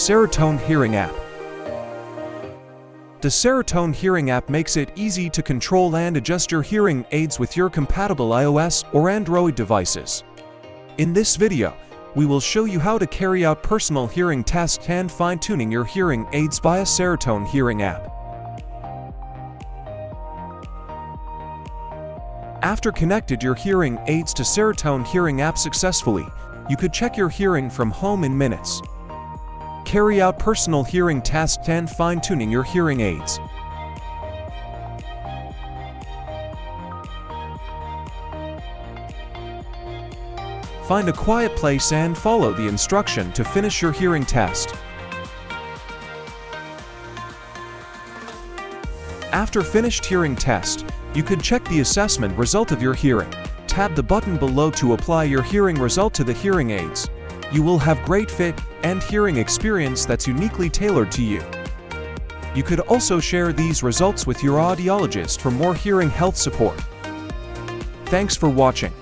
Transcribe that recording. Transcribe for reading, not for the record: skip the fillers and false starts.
Ceretone Hearing app. The Ceretone Hearing app makes it easy to control and adjust your hearing aids with your compatible iOS or Android devices. In this video, we will show you how to carry out personal hearing tests and fine-tuning your hearing aids via Ceretone Hearing app. After connected your hearing aids to Ceretone Hearing app successfully, you could check your hearing from home in minutes. Carry out personal hearing tests and fine-tuning your hearing aids. Find a quiet place and follow the instruction to finish your hearing test. After finished hearing test, you could check the assessment result of your hearing. Tap the button below to apply your hearing result to the hearing aids. You will have great fit and hearing experience that's uniquely tailored to you. You could also share these results with your audiologist for more hearing health support. Thanks for watching.